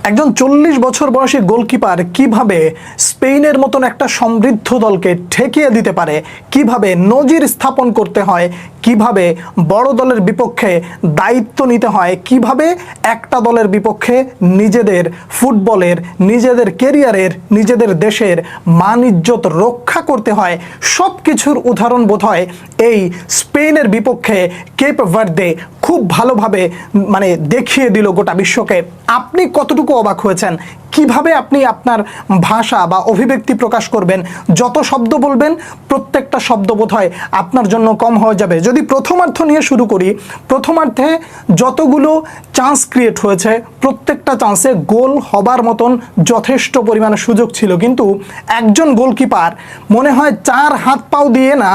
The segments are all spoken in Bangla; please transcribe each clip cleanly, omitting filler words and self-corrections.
একজন 40 বছর বয়সী গোলকিপার কিভাবে স্পেনের মতন একটা সমৃদ্ধ দলকে ঠেকিয়ে দিতে পারে, কিভাবে নজির স্থাপন করতে হয়, কিভাবে বড় দলের বিপক্ষে দায়িত্ব নিতে হয়, কিভাবে একটা দলের বিপক্ষে নিজেদের ফুটবলের, নিজেদের ক্যারিয়ারের, নিজেদের দেশের মান ইজ্জত রক্ষা করতে হয়, সব কিছুর উদাহরণ বোধহয় এই স্পেনের বিপক্ষে কেপ ভার্দে খুব ভালোভাবে দেখিয়ে দিল গোটা বিশ্বকে। আপনি কতটুকু অবাক হয়েছেন? কিভাবে আপনি আপনার ভাষা বা অভিব্যক্তি প্রকাশ করবেন? যত শব্দ বলবেন প্রত্যেকটা শব্দ বোধহয় আপনার জন্য কম হয়ে যাবে। যদি প্রথমার্ধ নিয়ে শুরু করি, প্রথমার্ধে যতগুলো চান্স ক্রিয়েট হয়েছে প্রত্যেকটা চান্সে গোল হবার মতন যথেষ্ট পরিমাণে সুযোগ ছিল, কিন্তু একজন গোলকিপার মনে হয় 4 হাত পাও দিয়ে না,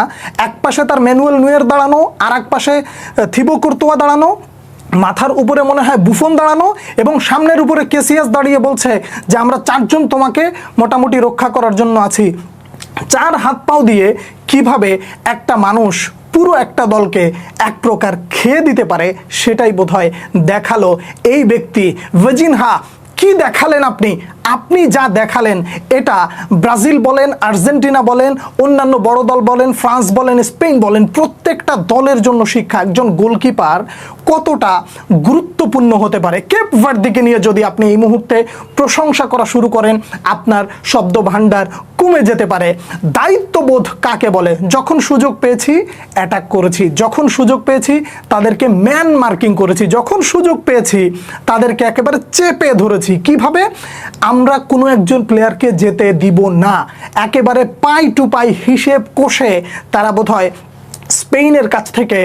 এক পাশে তার ম্যানুয়েল নুয়ের দাঁড়ানো, আর এক পাশে থিবো কুর্তোয়া দাঁড়ানো, মাথার উপরে মনে হয় বুফন দাঁড়ানো, এবং সামনের উপরে কেসিয়াস দাঁড়িয়ে বলছে যে আমরা 4 জন তোমাকে মোটামুটি রক্ষা করার জন্য আছি। 4 হাত পাও দিয়ে কিভাবে একটা মানুষ পুরো একটা দলকে এক প্রকার খেয়ে দিতে পারে সেটাই বোধহয় দেখালো এই ব্যক্তি। ভিজিনহা, কি দেখালেন আপনি! আপনি যা দেখালেন এটা ব্রাজিল বলেন, আর্জেন্টিনা বলেন, অন্যান্য বড় দল বলেন, ফ্রান্স বলেন, স্পেন বলেন, প্রত্যেকটা দলের জন্য শিক্ষা একজন গোলকিপার কতটা গুরুত্বপূর্ণ হতে পারে। কেপ ভার্দেকে নিয়ে যদি আপনি এই মুহূর্তে প্রশংসা করা শুরু করেন, আপনার শব্দ ভাণ্ডার কমে যেতে পারে। দায়িত্ববোধ কাকে বলে? যখন সুযোগ পেয়েছি অ্যাটাক করেছি, যখন সুযোগ পেয়েছি তাদেরকে ম্যান মার্কিং করেছি, যখন সুযোগ পেয়েছি তাদেরকে একেবারে চেপে ধরেছি। কিভাবে? আমরা কোনো একজন প্লেয়ারকে যেতে দিব না, একেবারে পাই টু পাই হিসেব কষে তারা বোধহয় স্পেনের কাছ থেকে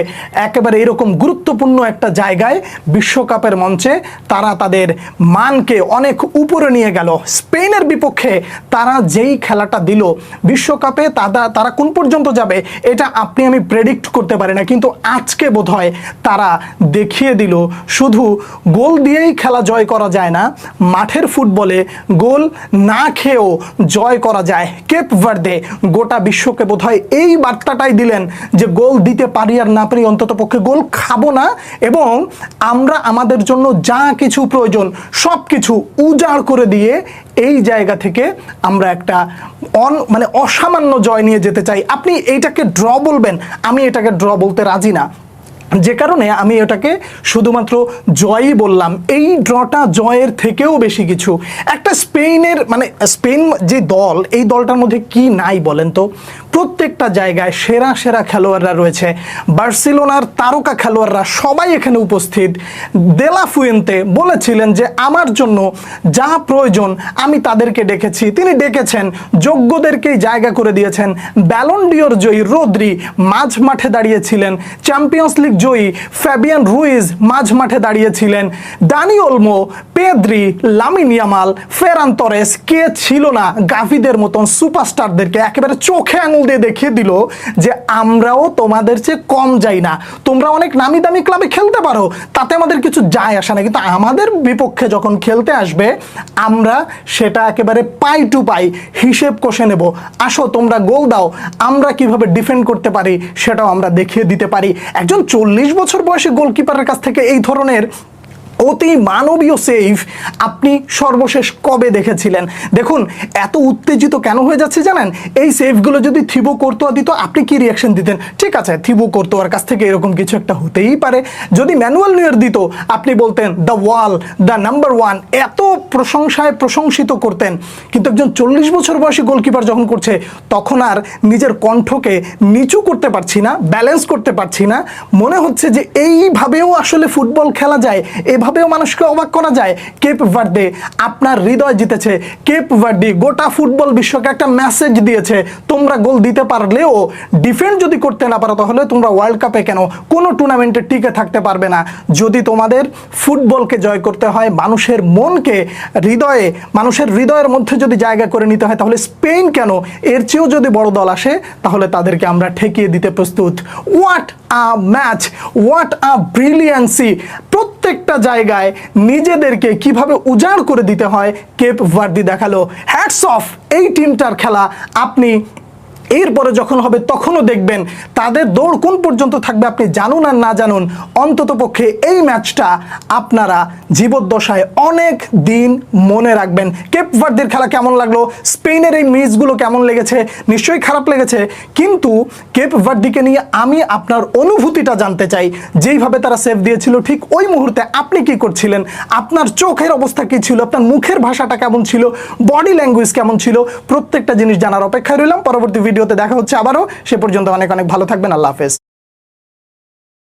একেবারে এরকম গুরুত্বপূর্ণ একটা জায়গায় বিশ্বকাপের মঞ্চে তারা তাদের মানকে অনেক উপরে নিয়ে গেল। স্পেনের বিপক্ষে তারা যেই খেলাটা দিল, বিশ্বকাপে তারা কোন পর্যন্ত যাবে এটা আপনি আমি প্রেডিক্ট করতে পারি না, কিন্তু আজকে বোধহয় তারা দেখিয়ে দিল শুধু গোল দিয়েই খেলা জয় করা যায় না, মাঠের ফুটবলে গোল না খেয়েও জয় করা যায়। কেপ ভার্দে গোটা বিশ্বকে বোধহয় এই বার্তাটাই দিলেন যে গোল দিতে পারি আর না পারি, অন্তত পক্ষে গোল খাবো না, এবং আমরা আমাদের জন্য যা কিছু প্রয়োজন সব কিছু উজাড় করে দিয়ে এই জায়গা থেকে আমরা একটা অসামান্য জয় নিয়ে যেতে চাই। আপনি এইটাকে ড্র বলবেন, আমি এটাকে ড্র বলতে রাজি না, যে কারণে আমি এটাকে শুধুমাত্র জয়ই বললাম। এই ড্রটা জয়ের থেকেও বেশি কিছু। একটা স্পেনের স্পেন যে দল, এই দলটার মধ্যে কি নাই বলেন তো? প্রত্যেকটা জায়গায় সেরা সেরা খেলোয়াড়রা রয়েছে, বার্সেলোনার তারকা খেলোয়াড়রা সবাই এখানে উপস্থিত। দে লা ফুয়েন্তে বলেছিলেন যে আমার জন্য যা প্রয়োজন আমি তাদেরকে ডেকেছি, তিনি ডেকেছেন, যোগ্যদেরকেই জায়গা করে দিয়েছেন। ব্যালন ডিওর জয়ী রদ্রি মাঝ মাঠে দাঁড়িয়েছিলেন, চ্যাম্পিয়ন্স লিগ জয়ী ফ্যাবিয়ান রুইজ মাঝ মাঠে দাঁড়িয়েছিলেন, Dani Olmo, Pedri, Lamine Yamal, Ferran Torres, কে ছিল না গাভিদের মতন সুপারস্টারদেরকে একেবারে চোখে আঙুল দিয়ে দেখিয়ে দিল যে আমরাও তোমাদের চেয়ে কম যাই না। তোমরা অনেক নামি দামি ক্লাবে খেলতে পারো, তাতে আমাদের কিছু যায় আসে না, কিন্তু আমাদের বিপক্ষে যখন খেলতে আসবে আমরা সেটা একেবারে পাই টু পাই হিসেব কষে নেব। আসো তোমরা গোল দাও, আমরা কিভাবে ডিফেন্ড করতে পারি সেটাও আমরা দেখিয়ে দিতে পারি। একজন 40 বছর বয়সী গোলকিপারের কাছ থেকে এই ধরনের অতি মানবীয় সেভ আপনি সর্বশেষ কবে দেখেছিলেন? দেখুন, এত উত্তেজিত কেন হয়ে যাচ্ছে জানেন? এই সেভগুলো যদি থিবো কুর্তোয়া দিত আপনি কি রিয়াকশন দিতেন? ঠিক আছে, থিবো কুর্তোয়ার কাছ থেকে এরকম কিছু একটা হতেই পারে। যদি ম্যানুয়েল নুয়ের দিত আপনি বলতেন the wall, the number one, এত প্রশংসায় প্রশংসিত করতেন। কিন্তু একজন 40 বছর বয়সী গোলকিপার যখন করছে তখন আর নিজের কণ্ঠকে নিচু করতে পারছি না, ব্যালেন্স করতে পারছি না। মনে হচ্ছে যে এইভাবেও আসলে ফুটবল খেলা যায়, এভাবেও মানুষকে অবাক করা যায়। কেপ ভার্দে আপনার হৃদয় জিতেছে। কেপ ভার্দে গোটা ফুটবল বিশ্বকে একটা মেসেজ দিয়েছে, তোমরা গোল দিতে পারলেও ডিফেন্ড যদি করতে না পারো তাহলে তোমরা ওয়ার্ল্ড কাপে কেন কোনো টুর্নামেন্টে টিকে থাকতে পারবে না। যদি তোমাদের ফুটবলকে জয় করতে হয়, মানুষের মনকে মানুষের হৃদয়ের মধ্যে যদি জায়গা করে নিতে হয়, তাহলে স্পেন কেন, এর চেয়েও যদি বড় দল আসে তাহলে তাদেরকে আমরা ঠেকিয়ে দিতে প্রস্তুত। What a match, what a brilliancy! প্রত্যেকটা জায়গায় নিজেদেরকে কিভাবে উজাড় করে দিতে হয় কেপ ভার্দে দেখালো। হ্যাটস অফ এই টিমটার খেলা। আপনি এরপরে যখন হবে তখনও দেখবেন তাদের দৌড় কোন পর্যন্ত থাকবে আপনি জানুন আর না জানুন, অন্ততপক্ষে এই ম্যাচটা আপনারা জীবদ্দশায় অনেক দিন মনে রাখবেন। কেপ ভার্দের খেলা কেমন লাগলো, স্পেনের এই মিসগুলো কেমন লেগেছে, নিশ্চয়ই খারাপ লেগেছে, কিন্তু কেপ ভার্দিকে নিয়ে আমি আপনার অনুভূতিটা জানতে চাই। যেইভাবে তারা সেভ দিয়েছিল ঠিক ওই মুহূর্তে আপনি কি করছিলেন, আপনার চোখের অবস্থা কি ছিল, আপনার মুখের ভাষাটা কেমন ছিল, বডি ল্যাঙ্গুয়েজ কেমন ছিল, প্রত্যেকটা জিনিস জানার অপেক্ষায় রইলাম। পরবর্তী ভিডিওতে দেখা হচ্ছে আবারও, সে পর্যন্ত অনেক অনেক ভালো থাকবেন। আল্লাহ হাফেজ।